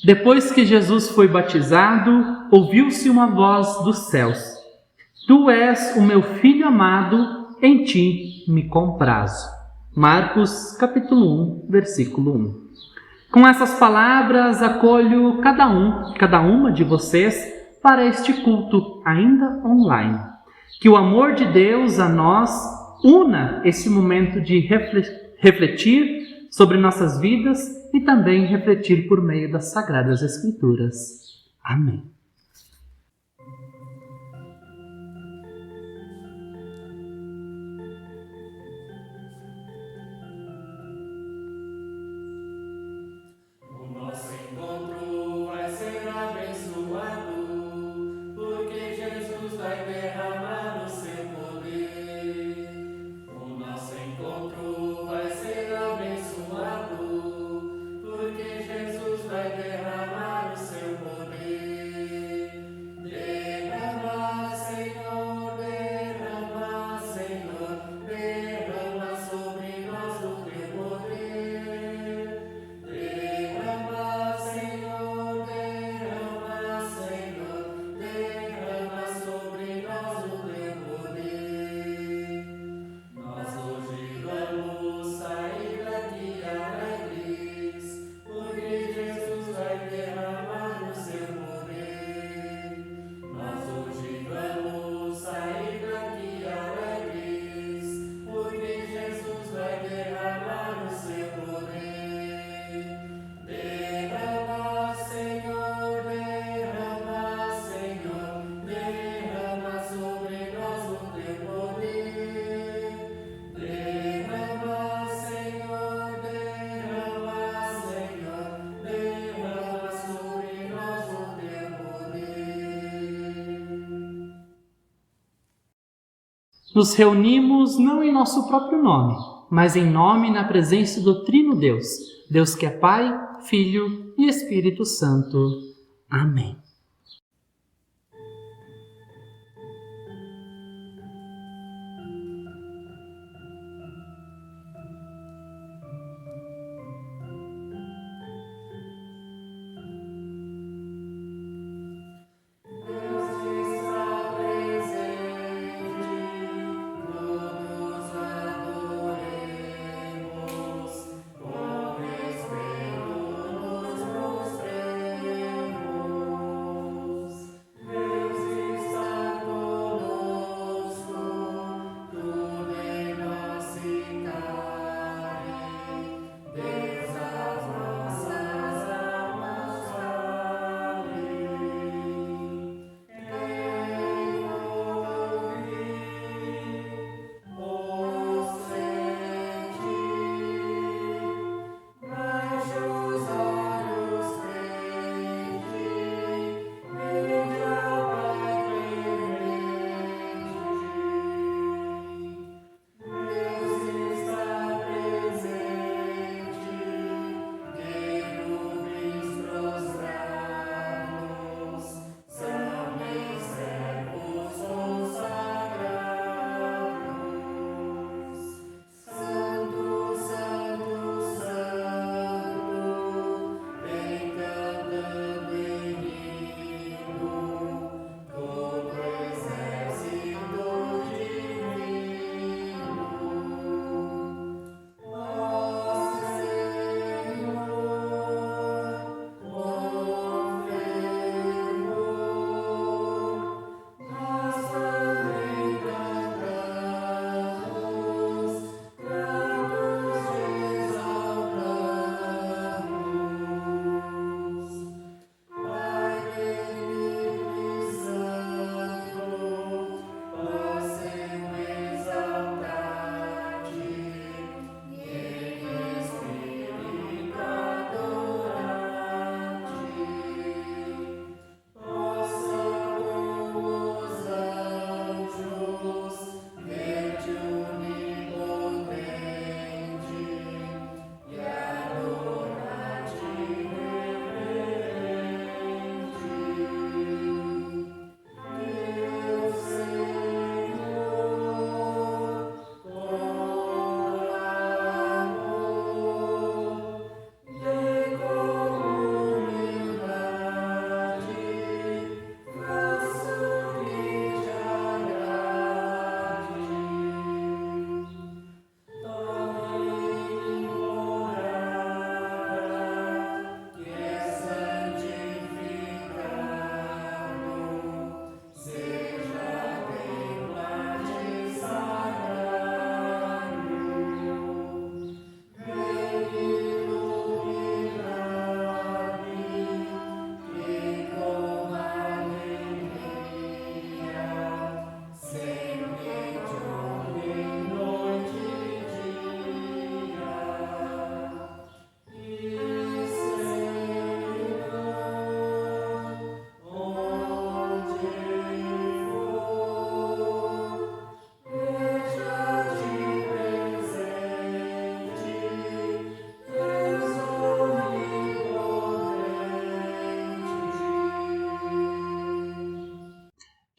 Depois que Jesus foi batizado, ouviu-se uma voz dos céus: Tu és o meu Filho amado, em ti me comprazo. Marcos, capítulo 1, versículo 1. Com essas palavras, acolho cada uma de vocês para este culto ainda online. Que o amor de Deus a nós una esse momento de refletir sobre nossas vidas e também refletir por meio das Sagradas Escrituras. Amém. Nos reunimos não em nosso próprio nome, mas em nome e na presença do Trino Deus, Deus que é Pai, Filho e Espírito Santo. Amém.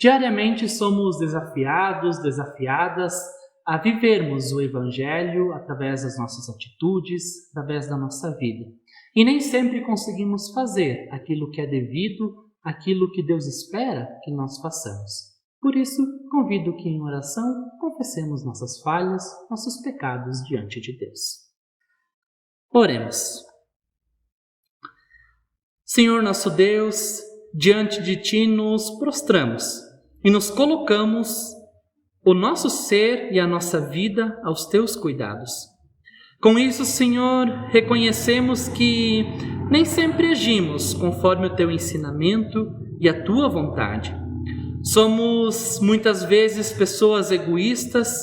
Diariamente somos desafiados, desafiadas a vivermos o Evangelho através das nossas atitudes, através da nossa vida. E nem sempre conseguimos fazer aquilo que é devido, aquilo que Deus espera que nós façamos. Por isso, convido que em oração confessemos nossas falhas, nossos pecados diante de Deus. Oremos. Senhor nosso Deus, diante de Ti nos prostramos e nos colocamos o nosso ser e a nossa vida aos Teus cuidados. Com isso, Senhor, reconhecemos que nem sempre agimos conforme o Teu ensinamento e a Tua vontade. Somos muitas vezes pessoas egoístas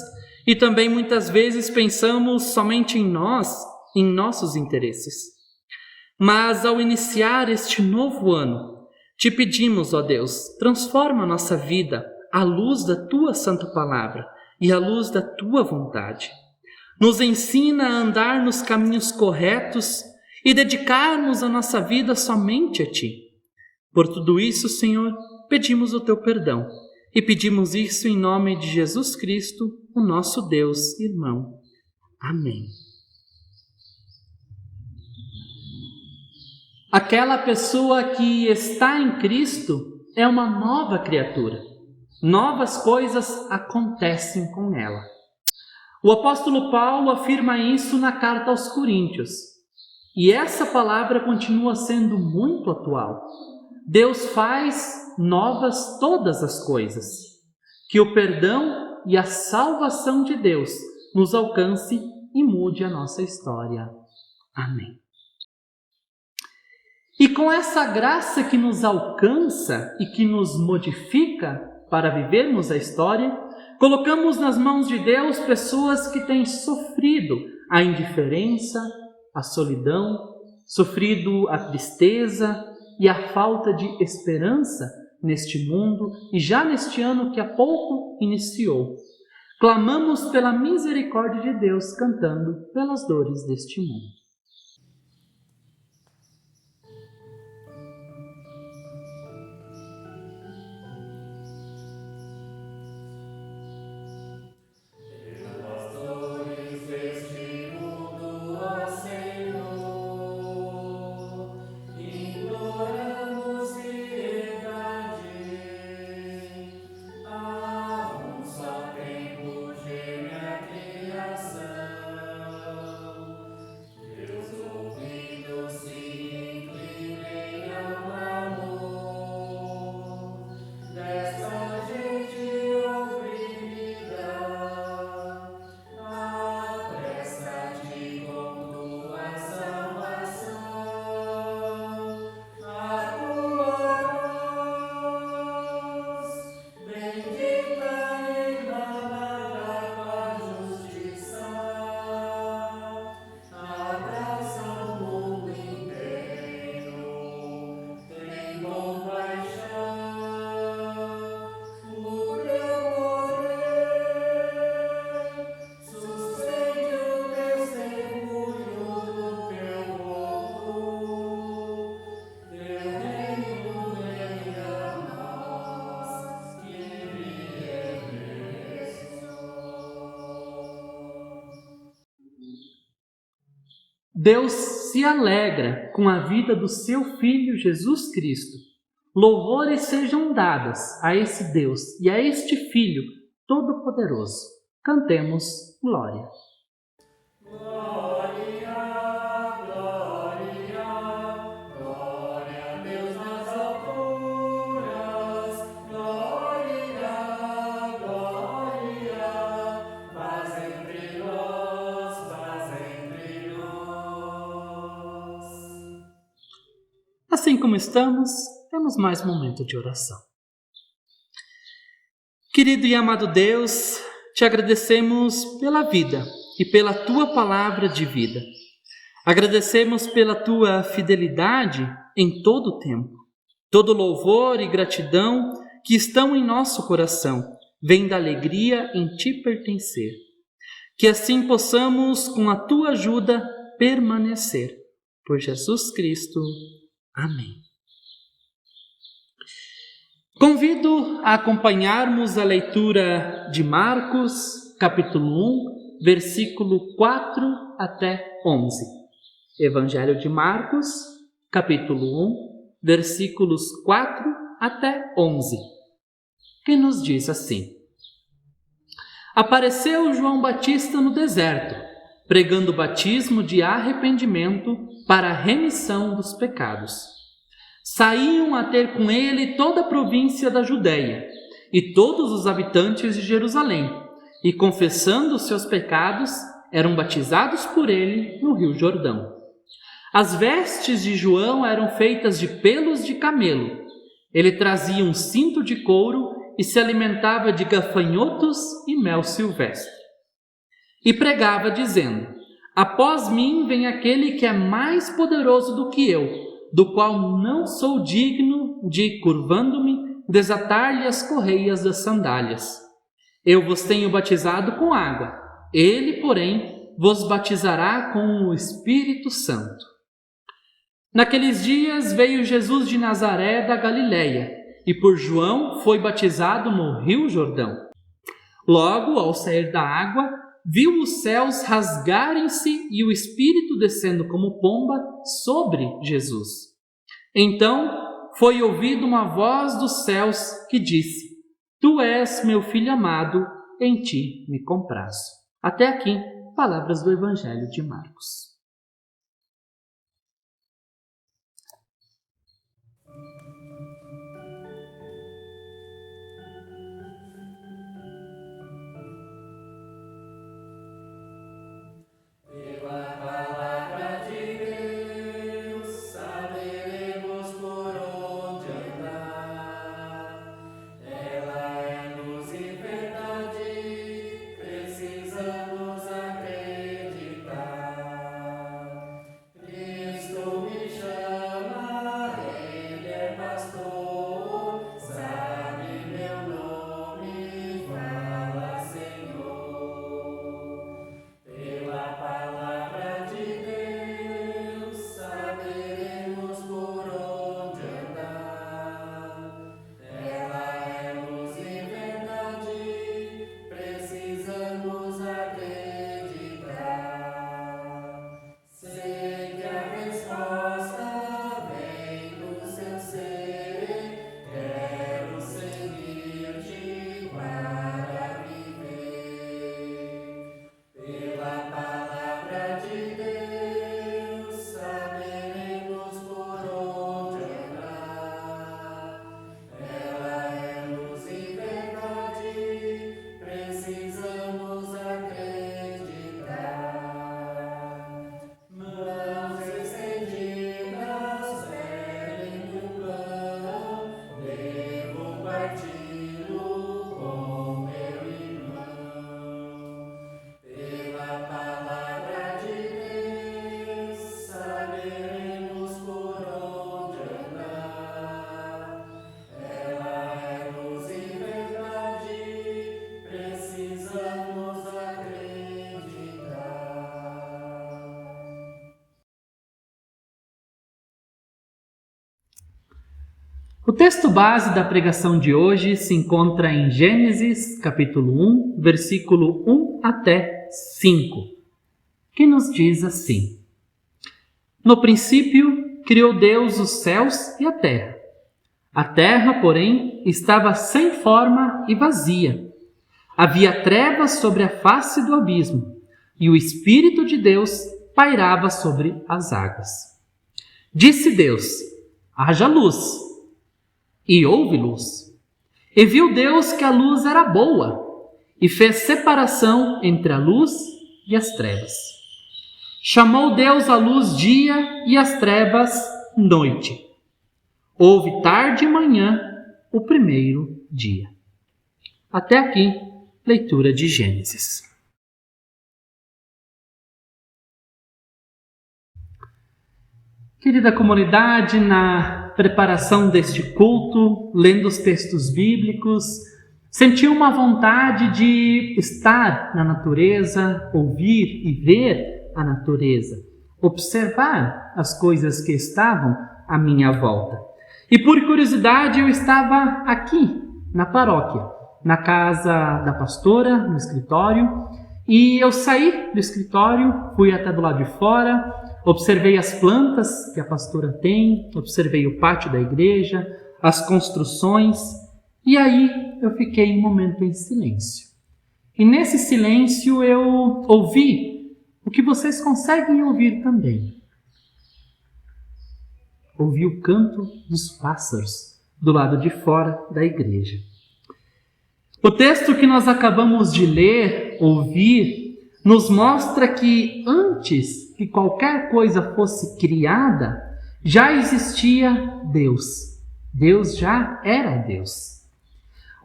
e também muitas vezes pensamos somente em nós, em nossos interesses. Mas ao iniciar este novo ano, Te pedimos, ó Deus, transforma a nossa vida à luz da Tua Santa Palavra e à luz da Tua vontade. Nos ensina a andar nos caminhos corretos e dedicarmos a nossa vida somente a Ti. Por tudo isso, Senhor, pedimos o Teu perdão e pedimos isso em nome de Jesus Cristo, o nosso Deus e irmão. Amém. Aquela pessoa que está em Cristo é uma nova criatura. Novas coisas acontecem com ela. O apóstolo Paulo afirma isso na carta aos Coríntios. E essa palavra continua sendo muito atual. Deus faz novas todas as coisas. Que o perdão e a salvação de Deus nos alcance e mude a nossa história. Amém. E com essa graça que nos alcança e que nos modifica para vivermos a história, colocamos nas mãos de Deus pessoas que têm sofrido a indiferença, a solidão, sofrido a tristeza e a falta de esperança neste mundo e já neste ano que há pouco iniciou. Clamamos pela misericórdia de Deus, cantando pelas dores deste mundo. Deus se alegra com a vida do seu Filho Jesus Cristo. Louvores sejam dadas a esse Deus e a este Filho Todo-Poderoso. Cantemos glória. Assim como estamos, temos mais momento de oração. Querido e amado Deus, te agradecemos pela vida e pela tua palavra de vida. Agradecemos pela tua fidelidade em todo o tempo. Todo louvor e gratidão que estão em nosso coração vem da alegria em te pertencer. Que assim possamos, com a tua ajuda, permanecer. Por Jesus Cristo. Amém. Convido a acompanharmos a leitura de Marcos, capítulo 1, versículo 4 até 11. Evangelho de Marcos, capítulo 1, versículos 4 até 11, que nos diz assim: Apareceu João Batista no deserto, pregando o batismo de arrependimento para a remissão dos pecados. Saíam a ter com ele toda a província da Judéia e todos os habitantes de Jerusalém, e confessando os seus pecados, eram batizados por ele no Rio Jordão. As vestes de João eram feitas de pelos de camelo. Ele trazia um cinto de couro e se alimentava de gafanhotos e mel silvestre. E pregava dizendo: Após mim vem aquele que é mais poderoso do que eu, do qual não sou digno de, curvando-me, desatar-lhe as correias das sandálias. Eu vos tenho batizado com água, ele, porém, vos batizará com o Espírito Santo. Naqueles dias veio Jesus de Nazaré da Galileia, e por João foi batizado no Rio Jordão. Logo, ao sair da água, viu os céus rasgarem-se e o Espírito descendo como pomba sobre Jesus. Então foi ouvida uma voz dos céus que disse: Tu és meu filho amado, em ti me comprazo. Até aqui, palavras do Evangelho de Marcos. O texto base da pregação de hoje se encontra em Gênesis, capítulo 1, versículo 1 até 5, que nos diz assim: No princípio, criou Deus os céus e a terra. A terra, porém, estava sem forma e vazia. Havia trevas sobre a face do abismo, e o Espírito de Deus pairava sobre as águas. Disse Deus: haja luz. E houve luz. E viu Deus que a luz era boa, e fez separação entre a luz e as trevas. Chamou Deus a luz dia e as trevas noite. Houve tarde e manhã o primeiro dia. Até aqui, leitura de Gênesis. Querida comunidade, na preparação deste culto, lendo os textos bíblicos, senti uma vontade de estar na natureza, ouvir e ver a natureza, observar as coisas que estavam à minha volta. E por curiosidade eu estava aqui na paróquia, na casa da pastora, no escritório, e eu saí do escritório, fui até do lado de fora, observei as plantas que a pastora tem, observei o pátio da igreja, as construções, e aí eu fiquei um momento em silêncio. E nesse silêncio eu ouvi o que vocês conseguem ouvir também. Ouvi o canto dos pássaros do lado de fora da igreja. O texto que nós acabamos de ler, ouvir, nos mostra que antes que qualquer coisa fosse criada, já existia Deus. Deus já era Deus,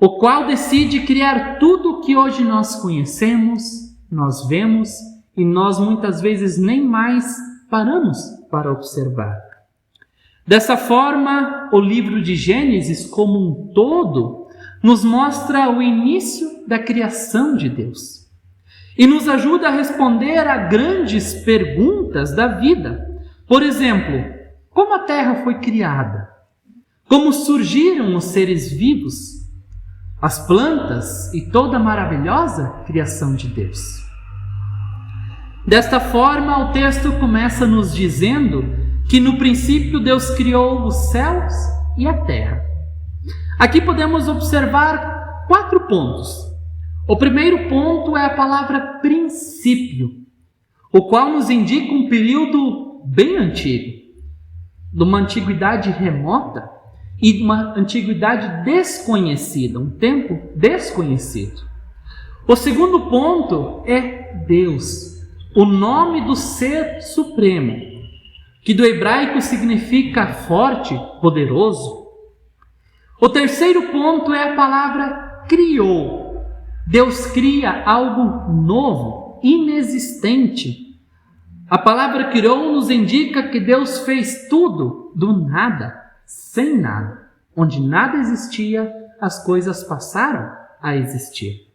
o qual decide criar tudo o que hoje nós conhecemos, nós vemos e nós muitas vezes nem mais paramos para observar. Dessa forma, o livro de Gênesis como um todo nos mostra o início da criação de Deus e nos ajuda a responder a grandes perguntas da vida. Por exemplo, como a terra foi criada? Como surgiram os seres vivos? As plantas e toda a maravilhosa criação de Deus. Desta forma, o texto começa nos dizendo que no princípio Deus criou os céus e a terra. Aqui podemos observar 4 pontos. O primeiro ponto é a palavra princípio, o qual nos indica um período bem antigo, de uma antiguidade remota e de uma antiguidade desconhecida, um tempo desconhecido. O segundo ponto é Deus, o nome do Ser Supremo, que do hebraico significa forte, poderoso. O terceiro ponto é a palavra criou. Deus cria algo novo, inexistente. A palavra criou nos indica que Deus fez tudo do nada, sem nada. Onde nada existia, as coisas passaram a existir.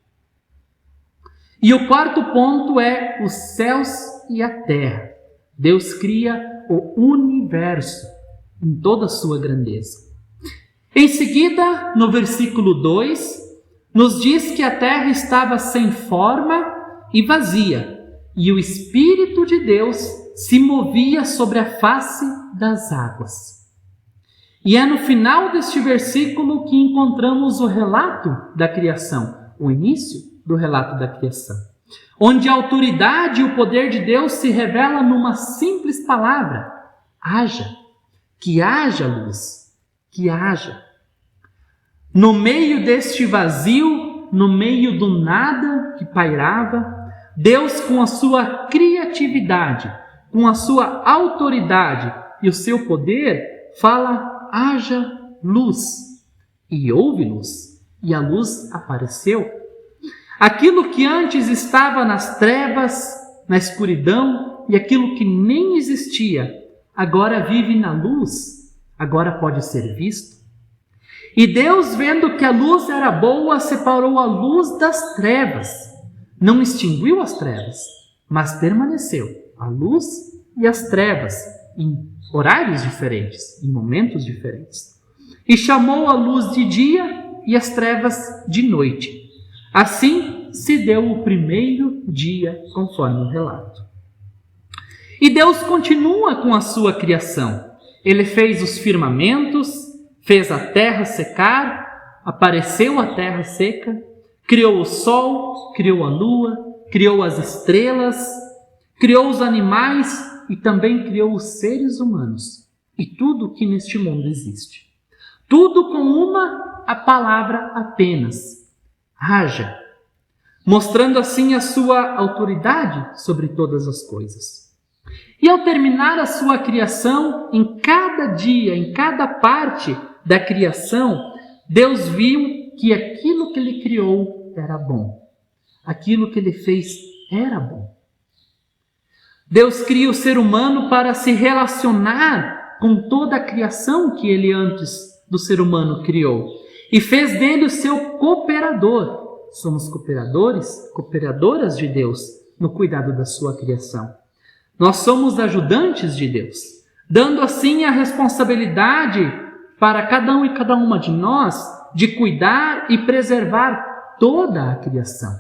E o quarto ponto é os céus e a terra. Deus cria o universo em toda a sua grandeza. Em seguida, no versículo 2, nos diz que a terra estava sem forma e vazia, e o Espírito de Deus se movia sobre a face das águas. E é no final deste versículo que encontramos o relato da criação, o início do relato da criação, onde a autoridade e o poder de Deus se revela numa simples palavra: haja, que haja luz. Que haja. No meio deste vazio, no meio do nada que pairava, Deus, com a sua criatividade, com a sua autoridade e o seu poder, fala: haja luz. E houve luz, e a luz apareceu. Aquilo que antes estava nas trevas, na escuridão, e aquilo que nem existia, agora vive na luz. Agora pode ser visto. E Deus, vendo que a luz era boa, separou a luz das trevas. Não extinguiu as trevas, mas permaneceu a luz e as trevas em horários diferentes, em momentos diferentes. E chamou a luz de dia e as trevas de noite. Assim se deu o primeiro dia, conforme o relato. E Deus continua com a sua criação. Ele fez os firmamentos, fez a terra secar, apareceu a terra seca, criou o sol, criou a lua, criou as estrelas, criou os animais e também criou os seres humanos e tudo o que neste mundo existe. Tudo com uma palavra apenas: haja, mostrando assim a sua autoridade sobre todas as coisas. E ao terminar a sua criação, em cada dia, em cada parte da criação, Deus viu que aquilo que Ele criou era bom. Aquilo que Ele fez era bom. Deus cria o ser humano para se relacionar com toda a criação que Ele antes do ser humano criou. E fez dele o seu cooperador. Somos cooperadores, cooperadoras de Deus no cuidado da sua criação. Nós somos ajudantes de Deus, dando assim a responsabilidade para cada um e cada uma de nós de cuidar e preservar toda a criação,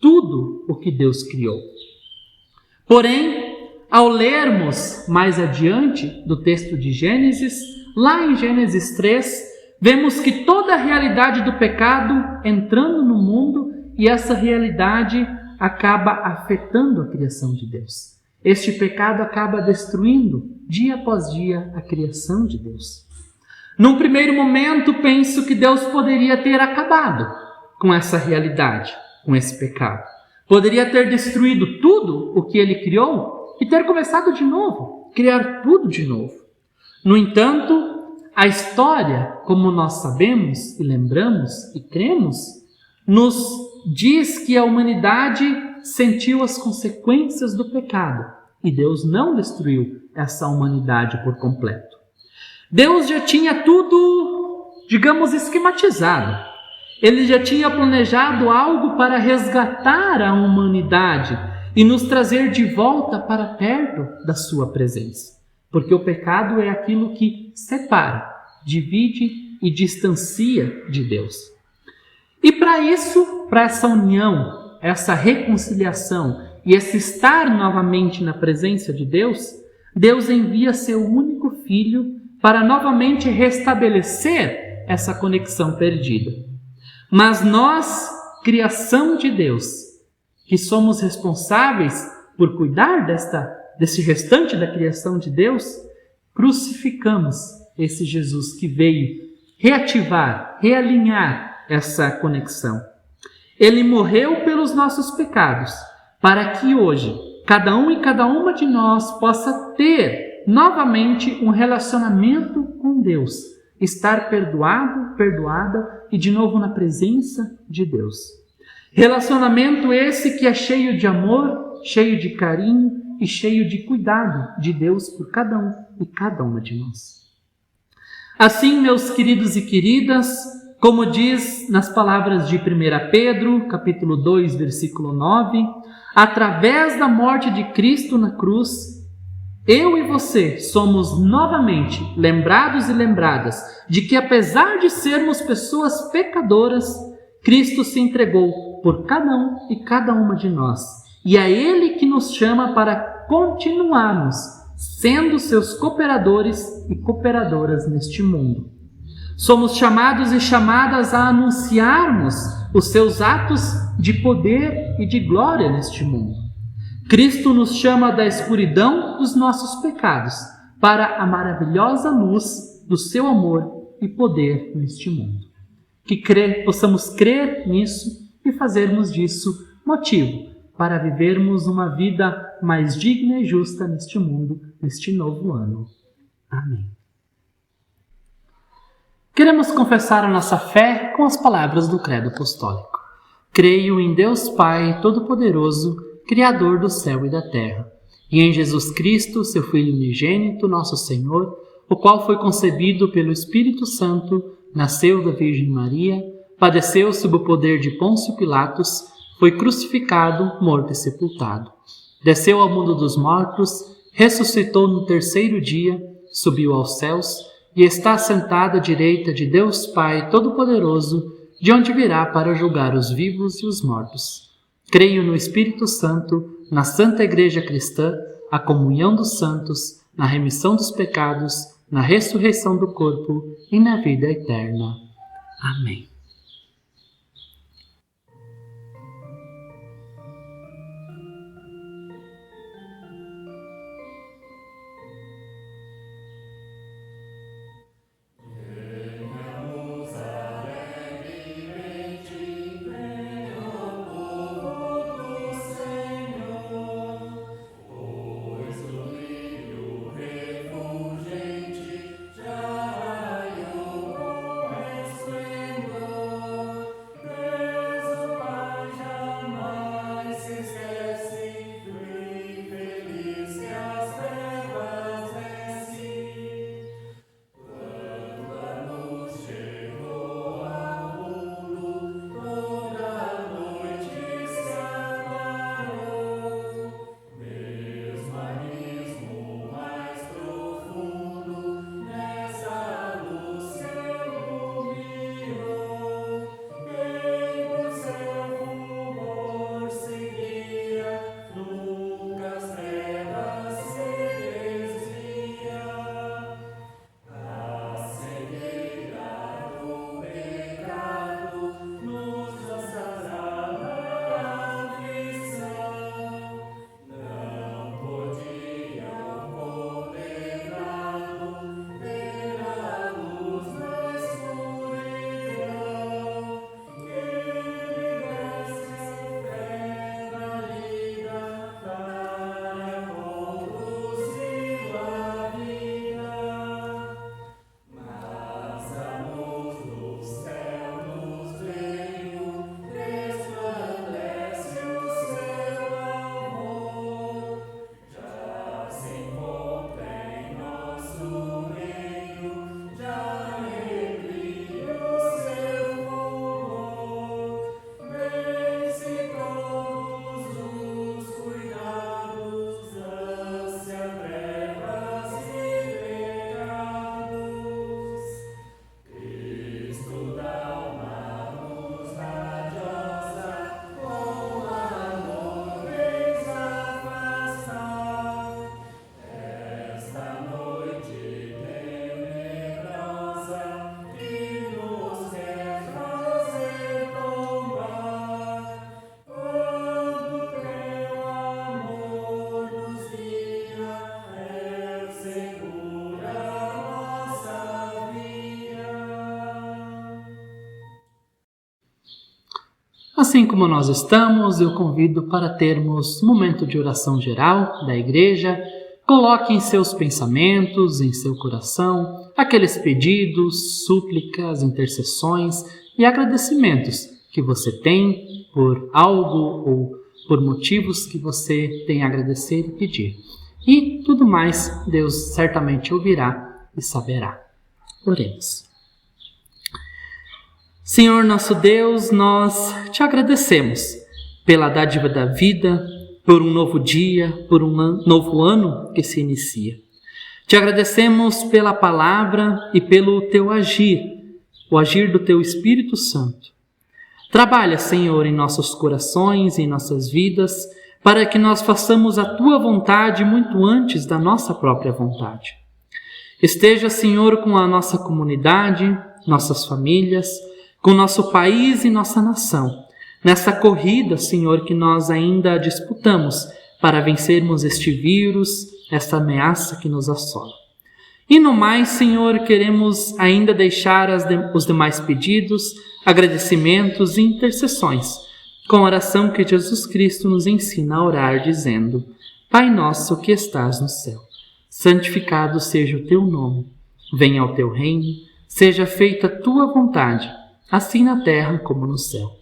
tudo o que Deus criou. Porém, ao lermos mais adiante do texto de Gênesis, lá em Gênesis 3, vemos que toda a realidade do pecado entrando no mundo e essa realidade acaba afetando a criação de Deus. Este pecado acaba destruindo, dia após dia, a criação de Deus. Num primeiro momento, penso que Deus poderia ter acabado com essa realidade, com esse pecado. Poderia ter destruído tudo o que Ele criou e ter começado de novo, criar tudo de novo. No entanto, a história, como nós sabemos e lembramos e cremos, nos diz que a humanidade sentiu as consequências do pecado e Deus não destruiu essa humanidade por completo. Deus já tinha tudo, digamos, esquematizado. Ele já tinha planejado algo para resgatar a humanidade e nos trazer de volta para perto da sua presença. Porque o pecado é aquilo que separa, divide e distancia de Deus. E para isso, para essa união, essa reconciliação e esse estar novamente na presença de Deus, Deus envia seu único Filho para novamente restabelecer essa conexão perdida. Mas nós, criação de Deus, que somos responsáveis por cuidar desse restante da criação de Deus, crucificamos esse Jesus que veio reativar, realinhar essa conexão. Ele morreu pelos nossos pecados, para que hoje cada um e cada uma de nós possa ter novamente um relacionamento com Deus, estar perdoado, perdoada e de novo na presença de Deus. Relacionamento esse que é cheio de amor, cheio de carinho e cheio de cuidado de Deus por cada um e cada uma de nós. Assim, meus queridos e queridas, como diz nas palavras de 1 Pedro, capítulo 2, versículo 9, através da morte de Cristo na cruz, eu e você somos novamente lembrados e lembradas de que, apesar de sermos pessoas pecadoras, Cristo se entregou por cada um e cada uma de nós. E é Ele que nos chama para continuarmos sendo seus cooperadores e cooperadoras neste mundo. Somos chamados e chamadas a anunciarmos os seus atos de poder e de glória neste mundo. Cristo nos chama da escuridão dos nossos pecados para a maravilhosa luz do seu amor e poder neste mundo. Que possamos crer nisso e fazermos disso motivo para vivermos uma vida mais digna e justa neste mundo, neste novo ano. Amém. Queremos confessar a nossa fé com as palavras do Credo Apostólico. Creio em Deus Pai Todo-Poderoso, Criador do céu e da terra, e em Jesus Cristo, seu Filho unigênito, nosso Senhor, o qual foi concebido pelo Espírito Santo, nasceu da Virgem Maria, padeceu sob o poder de Pôncio Pilatos, foi crucificado, morto e sepultado. Desceu ao mundo dos mortos, ressuscitou no terceiro dia, subiu aos céus e está assentado à direita de Deus Pai Todo-Poderoso, de onde virá para julgar os vivos e os mortos. Creio no Espírito Santo, na Santa Igreja Cristã, a comunhão dos santos, na remissão dos pecados, na ressurreição do corpo e na vida eterna. Amém. Assim como nós estamos, eu convido para termos um momento de oração geral da igreja. Coloque em seus pensamentos, em seu coração, aqueles pedidos, súplicas, intercessões e agradecimentos que você tem por algo ou por motivos que você tem a agradecer e pedir. E tudo mais Deus certamente ouvirá e saberá. Oremos. Senhor nosso Deus, nós te agradecemos pela dádiva da vida, por um novo dia, por um novo ano que se inicia. Te agradecemos pela palavra e pelo teu agir, o agir do teu Espírito Santo. Trabalha, Senhor, em nossos corações e em nossas vidas, para que nós façamos a tua vontade muito antes da nossa própria vontade. Esteja, Senhor, com a nossa comunidade, nossas famílias, com nosso país e nossa nação, nessa corrida, Senhor, que nós ainda disputamos para vencermos este vírus, esta ameaça que nos assola. E no mais, Senhor, queremos ainda deixar os demais pedidos, agradecimentos e intercessões, com a oração que Jesus Cristo nos ensina a orar, dizendo: Pai nosso que estás no céu, santificado seja o teu nome, venha o teu reino, seja feita a tua vontade, assim na terra como no céu.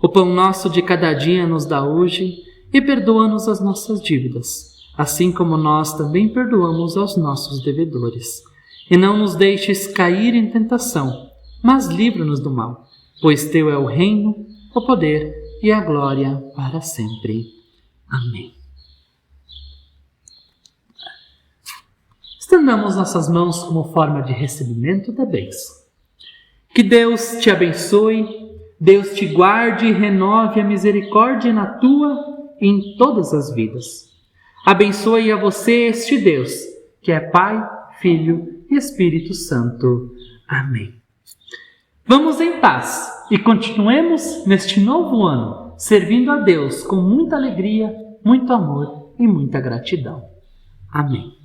O pão nosso de cada dia nos dá hoje e perdoa-nos as nossas dívidas, assim como nós também perdoamos aos nossos devedores. E não nos deixes cair em tentação, mas livra-nos do mal, pois teu é o reino, o poder e a glória para sempre. Amém. Estendamos nossas mãos como forma de recebimento da bênção. Que Deus te abençoe, Deus te guarde e renove a misericórdia na tua e em todas as vidas. Abençoe a você este Deus, que é Pai, Filho e Espírito Santo. Amém. Vamos em paz e continuemos neste novo ano, servindo a Deus com muita alegria, muito amor e muita gratidão. Amém.